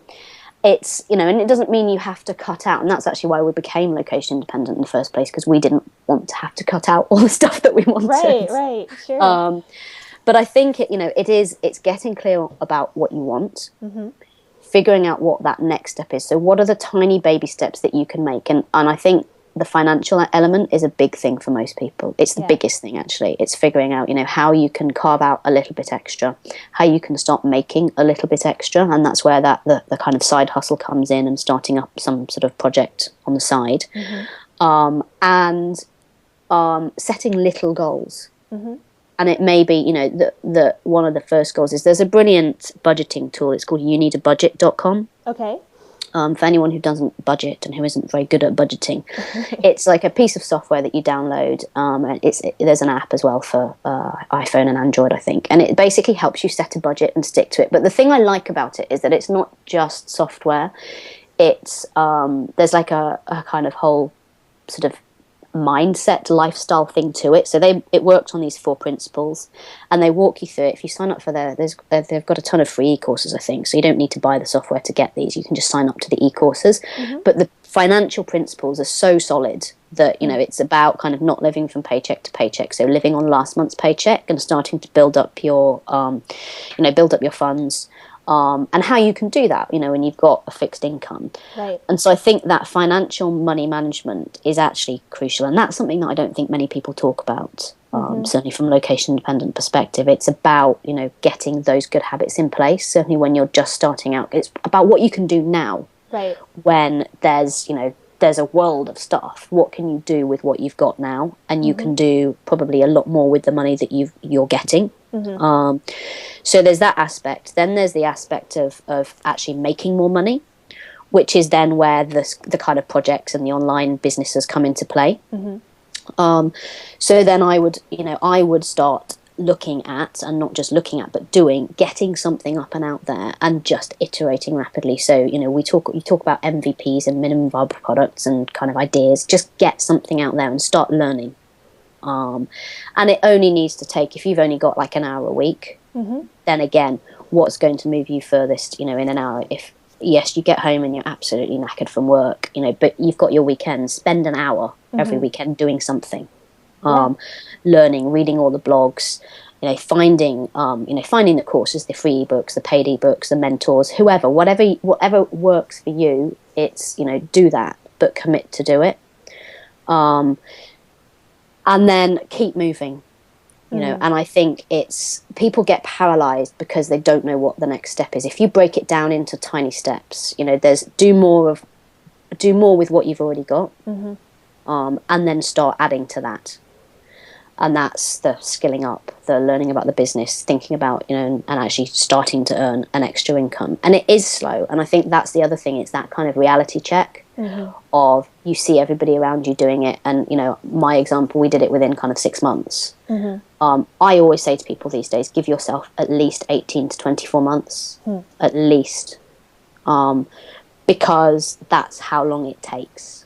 It's, and it doesn't mean you have to cut out. And that's actually why we became location independent in the first place, because we didn't want to have to cut out all the stuff that we wanted. Right, sure. But I think, it's getting clear about what you want, figuring out what that next step is. So what are the tiny baby steps that you can make? And I think the financial element is a big thing for most people. It's the biggest thing, actually. It's figuring out, how you can carve out a little bit extra, how you can start making a little bit extra. And that's where the kind of side hustle comes in, and starting up some sort of project on the side. And setting little goals. And it may be, the one of the first goals is, there's a brilliant budgeting tool. It's called youneedabudget.com. Okay. For anyone who doesn't budget and who isn't very good at budgeting, it's like a piece of software that you download. There's an app as well for iPhone and Android, I think, and it basically helps you set a budget and stick to it. But the thing I like about it is that it's not just software. It's there's like a kind of whole sort of mindset, lifestyle thing to it. So it works on these 4 principles, and they walk you through it. If you sign up for they've got a ton of free e-courses, I think, so you don't need to buy the software to get these. You can just sign up to the e-courses. But the financial principles are so solid that it's about kind of not living from paycheck to paycheck, so living on last month's paycheck and starting to build up your funds. And how you can do that, when you've got a fixed income. Right. And so I think that financial money management is actually crucial. And that's something that I don't think many people talk about, certainly from a location independent perspective. It's about, getting those good habits in place, certainly when you're just starting out. It's about what you can do now. Right. When there's a world of stuff. What can you do with what you've got now? And you can do probably a lot more with the money that you're getting. So there's that aspect. Then there's the aspect of actually making more money, which is then where the kind of projects and the online businesses come into play. So then I would start looking at, and not just looking at but doing, getting something up and out there and just iterating rapidly. So you talk about MVPs and minimum viable products and kind of ideas. Just get something out there and start learning. And it only needs to take, if you've only got like an hour a week, then again, what's going to move you furthest, in an hour? If yes, you get home and you're absolutely knackered from work, but you've got your weekend, spend an hour every weekend doing something. Learning, reading all the blogs, finding the courses, the free ebooks, the paid ebooks, the mentors, whatever works for you. It's, do that, but commit to do it. And then keep moving, and I think people get paralyzed because they don't know what the next step is. If you break it down into tiny steps, there's do more with what you've already got, and then start adding to that. And that's the skilling up, the learning about the business, thinking about, and actually starting to earn an extra income. And it is slow. And I think that's the other thing. It's that kind of reality check of you see everybody around you doing it. And, my example, we did it within kind of 6 months. I always say to people these days, give yourself at least 18 to 24 months, at least, because that's how long it takes.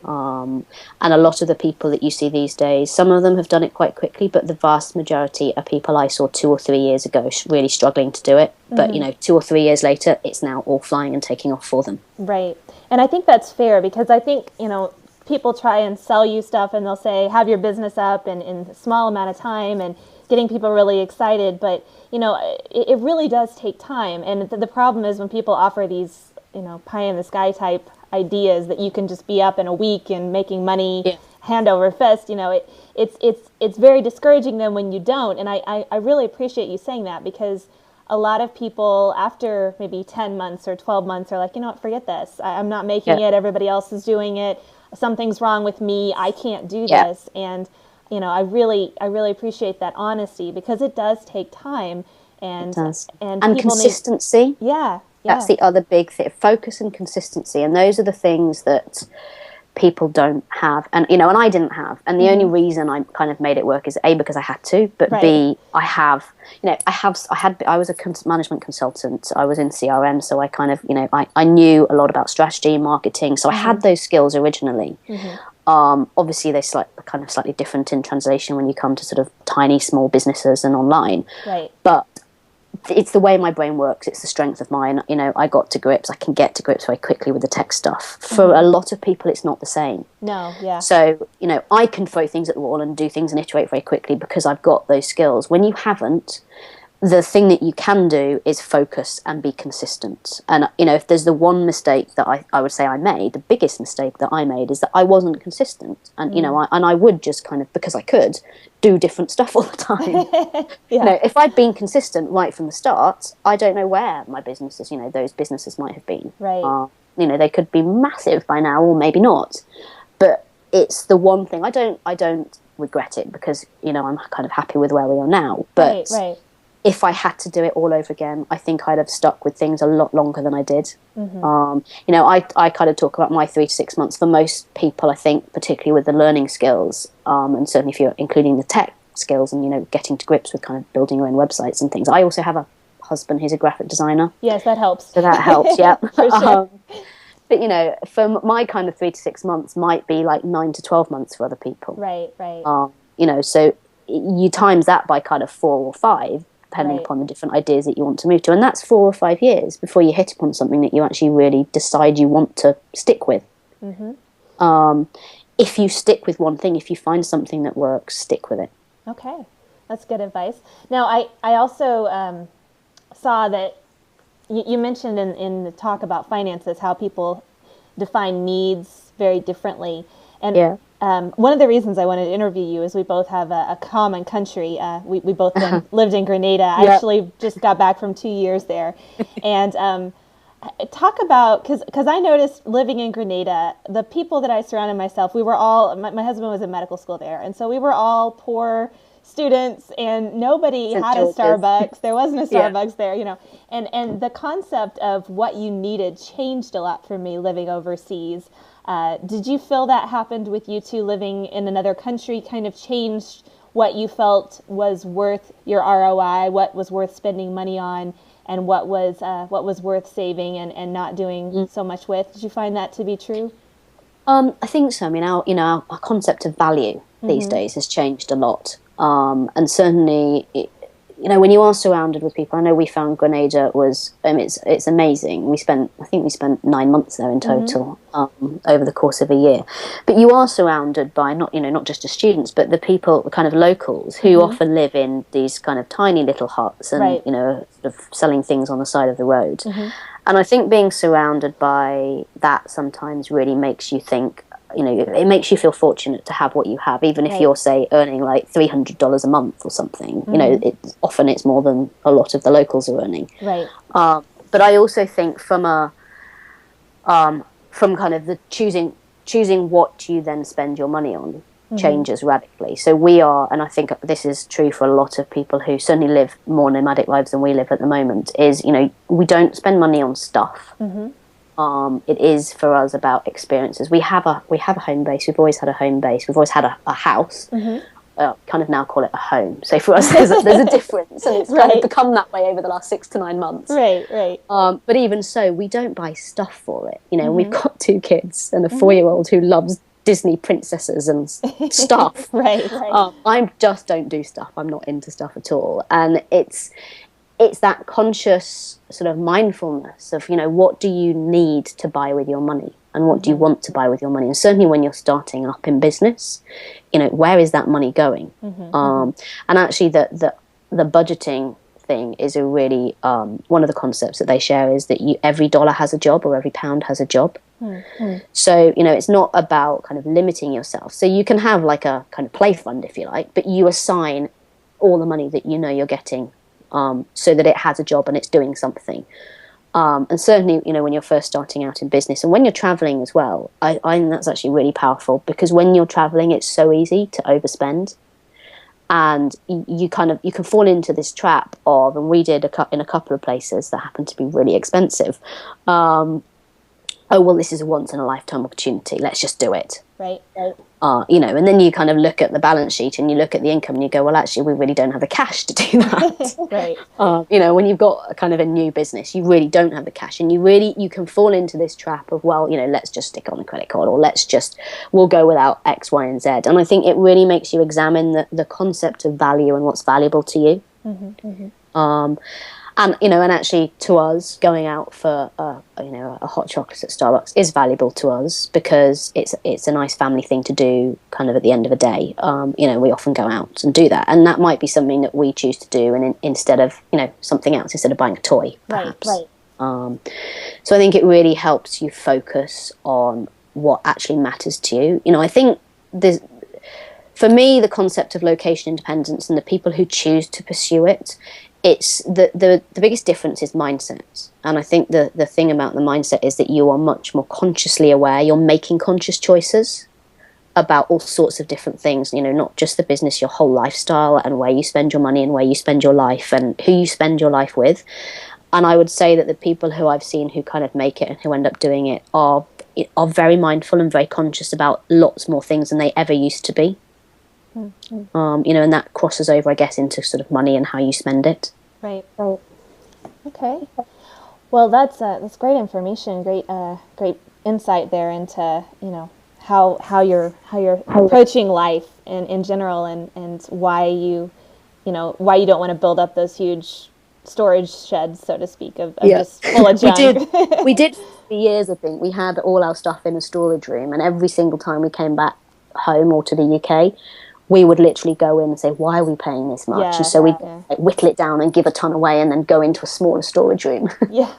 And a lot of the people that you see these days, some of them have done it quite quickly, but the vast majority are people I saw 2 or 3 years ago really struggling to do it. But 2 or 3 years later, it's now all flying and taking off for them. Right. And I think that's fair, because I think people try and sell you stuff and they'll say have your business up in a small amount of time, and getting people really excited, but it really does take time. And the problem is when people offer these pie in the sky type ideas that you can just be up in a week and making money hand over fist, it's very discouraging then when you don't. And I really appreciate you saying that, because a lot of people after maybe 10 months or 12 months are like, forget this. I'm not making it. Everybody else is doing it. Something's wrong with me. I can't do this. And, I really appreciate that honesty, because it does take time. And, and consistency. That's the other big thing. Focus and consistency. And those are the things that people don't have. And, and I didn't have. And the only reason I kind of made it work is A, because I had to, but B, I was a management consultant. I was in CRM. So I kind of, I knew a lot about strategy and marketing. So I had those skills originally. Obviously they're slightly different in translation when you come to sort of tiny, small businesses and online. Right. But it's the way my brain works. It's the strength of mine. I can get to grips very quickly with the tech stuff. For a lot of people, it's not the same. No, yeah. So, I can throw things at the wall and do things and iterate very quickly because I've got those skills. When you haven't, the thing that you can do is focus and be consistent. And, if there's the one mistake that I would say I made, the biggest mistake that I made is that I wasn't consistent. And, I would just kind of, because I could, do different stuff all the time. If I'd been consistent right from the start, I don't know where my businesses, those businesses might have been. Right. They could be massive by now, or maybe not. But it's the one thing. I don't regret it, because, I'm kind of happy with where we are now. But if I had to do it all over again, I think I'd have stuck with things a lot longer than I did. I kind of talk about my 3 to 6 months. For most people, I think, particularly with the learning skills, and certainly if you're including the tech skills and, getting to grips with kind of building your own websites and things. I also have a husband who's a graphic designer. Yes, that helps. So that helps, yeah. For sure. But, for my kind of 3 to 6 months might be like 9 to 12 months for other people. Right. So you times that by kind of 4 or 5, depending upon the different ideas that you want to move to. And that's 4 or 5 years before you hit upon something that you actually really decide you want to stick with. If you stick with one thing, if you find something that works, stick with it. Okay. That's good advice. Now, I also saw that you mentioned in the talk about finances how people define needs very differently. And one of the reasons I wanted to interview you is we both have a common country. We both lived in Grenada. I actually just got back from 2 years there. And talk about, because I noticed living in Grenada, the people that I surrounded myself, we were all, my husband was in medical school there. And so we were all poor students, and nobody had a Starbucks. There wasn't a Starbucks there, And the concept of what you needed changed a lot for me living overseas. Did you feel that happened with you too, living in another country kind of changed what you felt was worth your ROI, what was worth spending money on, and what was worth saving and not doing so much with. Did you find that to be true? I think so. I mean, our concept of value these days has changed a lot. And certainly, when you are surrounded with people, I know we found Grenada was, it's amazing. I think we spent 9 months there in total, over the course of a year. But you are surrounded by not just the students, but the people, the kind of locals who often live in these kind of tiny little huts and, Right. sort of selling things on the side of the road. And I think being surrounded by that sometimes really makes you think, it makes you feel fortunate to have what you have, even if Right. you're, say, earning like $300 a month or something. It's more than a lot of the locals are earning. Right. But I also think from kind of the choosing what you then spend your money on changes radically. So we are, and I think this is true for a lot of people who certainly live more nomadic lives than we live at the moment, is, we don't spend money on stuff. It is for us about experiences. We have a home base. We've always had a home base. We've always had a house. Kind of now call it a home. So for us, there's a difference, and it's kind of become that way over the last 6 to 9 months. Right. But even so, we don't buy stuff for it. We've got 2 kids and a 4-year-old who loves Disney princesses and stuff. Right. I just don't do stuff. I'm not into stuff at all. And it's that conscious sort of mindfulness of, what do you need to buy with your money, and what do you want to buy with your money? And certainly when you're starting up in business, where is that money going? And actually the budgeting thing is a really, one of the concepts that they share is that every dollar has a job, or every pound has a job. So, it's not about kind of limiting yourself. So you can have like a kind of play fund, if you like, but you assign all the money that you're getting, so that it has a job and it's doing something. And certainly, when you're first starting out in business, and when you're traveling as well, I think that's actually really powerful, because when you're traveling, it's so easy to overspend. And you can fall into this trap of, and we did in a couple of places that happened to be really expensive. Oh, well, this is a once in a lifetime opportunity. Let's just do it. Right. And then you kind of look at the balance sheet and you look at the income and you go, well, actually, we really don't have the cash to do that. Right. When you've got a kind of a new business, you really don't have the cash, and you can fall into this trap of, well, let's just stick on a credit card, or we'll go without X, Y, and Z. And I think it really makes you examine the concept of value and what's valuable to you. And and actually, to us, going out for a hot chocolate at Starbucks is valuable to us, because it's a nice family thing to do, kind of at the end of a day. We often go out and do that, and that might be something that we choose to do, and instead of something else, instead of buying a toy, perhaps. Right. So I think it really helps you focus on what actually matters to you. I think for me, the concept of location independence and the people who choose to pursue it, it's the biggest difference is mindset. And I think the thing about the mindset is that you are much more consciously aware. You're making conscious choices about all sorts of different things, not just the business, your whole lifestyle, and where you spend your money and where you spend your life and who you spend your life with. And I would say that the people who I've seen who kind of make it and who end up doing it are very mindful and very conscious about lots more things than they ever used to be. And that crosses over, I guess, into sort of money and how you spend it. Right. Okay. Well, that's great information. Great insight there into how you're approaching life in general, and why you don't want to build up those huge storage sheds, so to speak, of just full of junk. We did for years. I think we had all our stuff in a storage room, and every single time we came back home or to the UK, we would literally go in and say, why are we paying this much? And so we'd whittle it down and give a ton away, and then go into a smaller storage room. Yeah.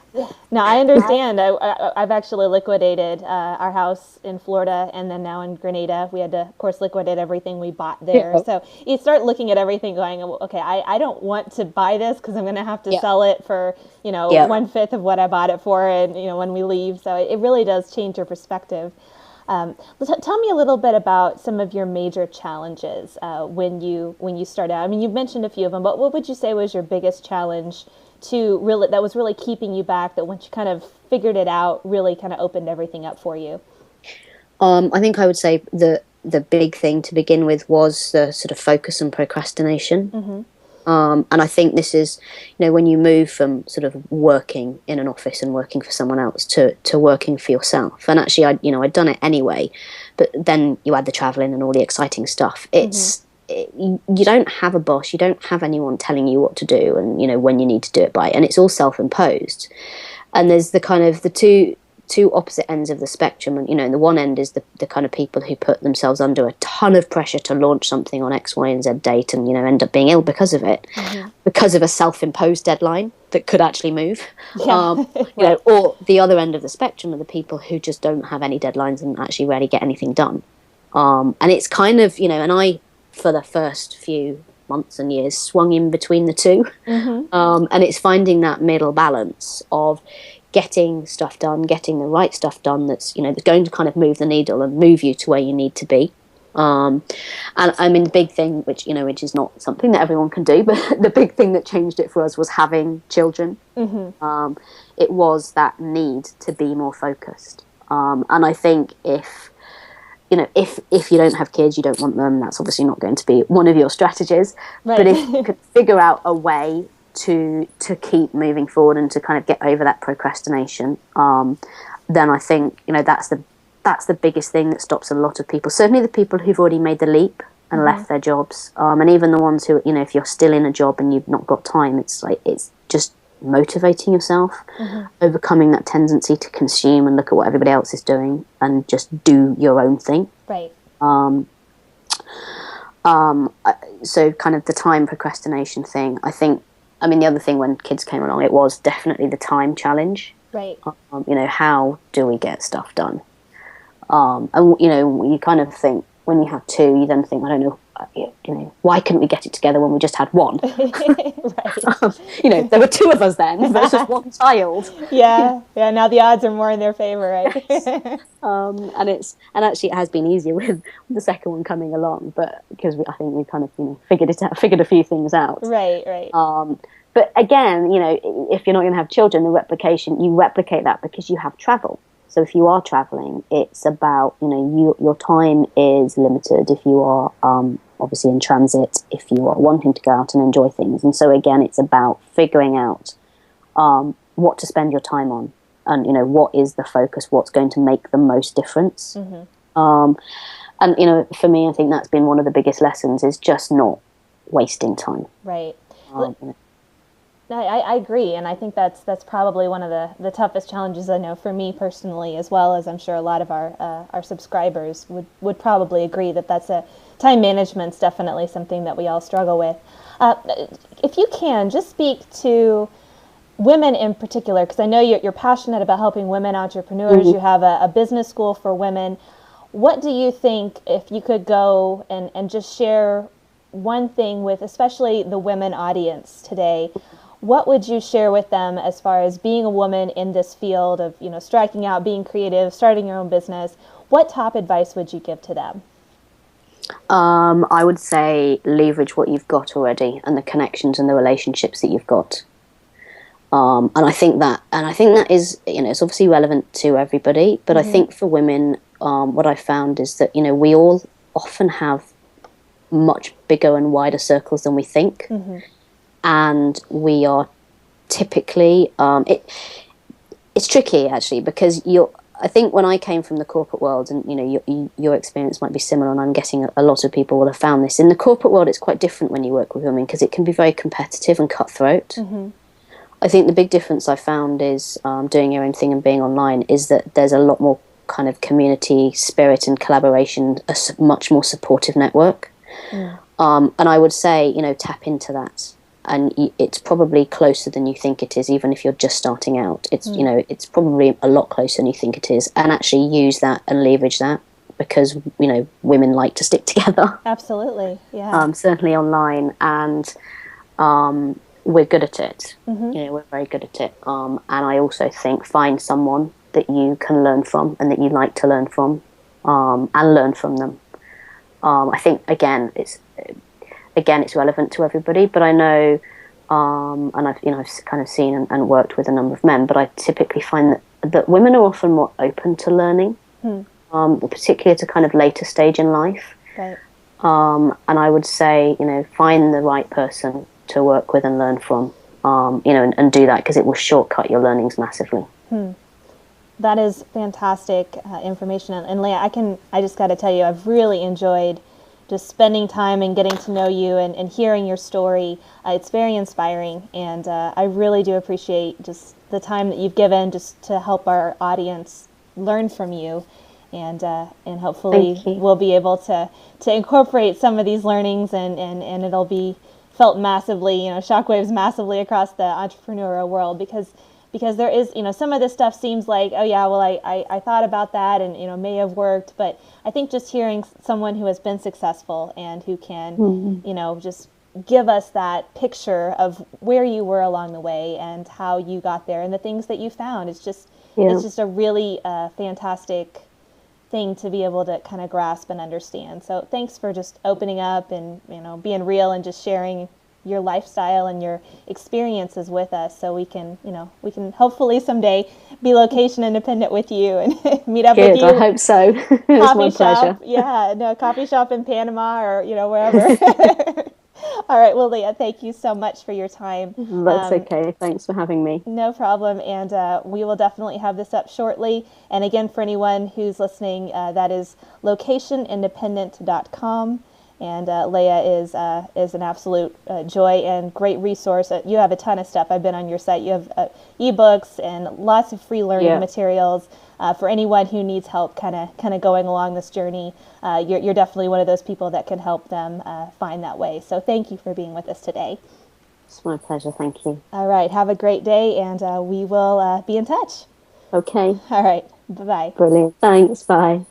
No, I understand. I've actually liquidated our house in Florida, and then now in Grenada. We had to, of course, liquidate everything we bought there. Yeah. So you start looking at everything going, okay, I don't want to buy this, because I'm going to have to sell it for, 1/5 of what I bought it for, and, when we leave. So it really does change your perspective. Tell me a little bit about some of your major challenges when you start out. I mean, you've mentioned a few of them, but what would you say was your biggest challenge that was really keeping you back, that once you kind of figured it out, really kind of opened everything up for you? I think I would say that the big thing to begin with was the sort of focus and procrastination. Mm-hmm. And I think this is, when you move from sort of working in an office and working for someone else to working for yourself. And actually, I'd done it anyway, but then you add the traveling and all the exciting stuff. You don't have a boss, you don't have anyone telling you what to do and, when you need to do it by, and it's all self-imposed. And there's the kind of the two opposite ends of the spectrum, and the one end is the kind of people who put themselves under a ton of pressure to launch something on X, Y, and Z date, and end up being ill because of it, because of a self-imposed deadline that could actually move. Or the other end of the spectrum are the people who just don't have any deadlines and actually rarely get anything done. And it's kind of and I, for the first few months and years, swung in between the two, and it's finding that middle balance of getting stuff done, getting the right stuff done that's that's going to kind of move the needle and move you to where you need to be. And I mean, the big thing, which is not something that everyone can do, but the big thing that changed it for us was having children. It was that need to be more focused. And I think if you don't have kids, you don't want them, that's obviously not going to be one of your strategies. Right. But if you could figure out a way to keep moving forward and to kind of get over that procrastination, then I think that's the biggest thing that stops a lot of people. Certainly the people who've already made the leap and left their jobs, and even the ones who if you're still in a job and you've not got time, it's just motivating yourself, overcoming that tendency to consume and look at what everybody else is doing and just do your own thing. Right. So kind of the time procrastination thing, I think. I mean, the other thing when kids came along, it was definitely the time challenge. Right. How do we get stuff done? And you kind of think when you have two, you then think, I don't know, why couldn't we get it together when we just had one? Right. There were two of us then versus one child. Yeah. Now the odds are more in their favor, right? And actually it has been easier with the second one coming along, but because I think we kind of figured a few things out. Right. But again, if you're not going to have children, you replicate that because you have travel. So if you are traveling, it's about, your time is limited if you are obviously in transit, if you are wanting to go out and enjoy things. And so again, it's about figuring out what to spend your time on and, what is the focus, what's going to make the most difference. And, for me, I think that's been one of the biggest lessons is just not wasting time. Right. I agree, and I think that's probably one of the toughest challenges I know for me personally, as well as I'm sure a lot of our subscribers would probably agree that a time management's definitely something that we all struggle with. If you can, just speak to women in particular, because I know you're passionate about helping women entrepreneurs. You have a business school for women. What do you think, if you could go and just share one thing with especially the women audience today, what would you share with them as far as being a woman in this field of, striking out, being creative, starting your own business? What top advice would you give to them? I would say leverage what you've got already and the connections and the relationships that you've got. And I think that is, it's obviously relevant to everybody, but I think for women, what I found is that, we all often have much bigger and wider circles than we think. And we are typically, it's tricky actually, because I think when I came from the corporate world, and your experience might be similar, and I'm guessing a lot of people will have found this. In the corporate world, it's quite different when you work with women because it can be very competitive and cutthroat. I think the big difference I found is doing your own thing and being online is that there's a lot more kind of community spirit and collaboration, a much more supportive network. And I would say, tap into that. And it's probably closer than you think it is, even if you're just starting out. It's it's probably a lot closer than you think it is, and actually use that and leverage that because women like to stick together. Absolutely, yeah. Certainly online, and we're good at it. We're very good at it. And I also think find someone that you can learn from and that you like to learn from, and learn from them. I think again it's relevant to everybody, but I know, and I've kind of seen and worked with a number of men, but I typically find that women are often more open to learning. particularly at a kind of later stage in life. Right. And I would say, find the right person to work with and learn from, and do that, because it will shortcut your learnings massively. That is fantastic information. And Lea, I just got to tell you, I've really enjoyed just spending time and getting to know you and hearing your story. It's very inspiring, and I really do appreciate just the time that you've given just to help our audience learn from you. And hopefully we'll be able to incorporate some of these learnings, and it'll be felt massively, shockwaves massively across the entrepreneurial world, because there is, some of this stuff seems like, oh yeah, well, I thought about that and, may have worked. But I think just hearing someone who has been successful and who can, just give us that picture of where you were along the way and how you got there and the things that you found, it's just a really fantastic thing to be able to kind of grasp and understand. So thanks for just opening up and, being real and just sharing your lifestyle and your experiences with us, so we can hopefully someday be location independent with you and meet up with you. I hope so. It's my pleasure. Coffee shop in Panama or wherever. All right, well, Lea, thank you so much for your time. That's okay. Thanks for having me. No problem. And we will definitely have this up shortly. And again, for anyone who's listening, that is locationindependent.com. And Lea is an absolute joy and great resource. You have a ton of stuff. I've been on your site. You have ebooks and lots of free learning materials for anyone who needs help kind of going along this journey. You're definitely one of those people that can help them find that way. So thank you for being with us today. It's my pleasure. Thank you. All right. Have a great day, and we will be in touch. Okay. All right. Bye-bye. Brilliant. Thanks. Bye.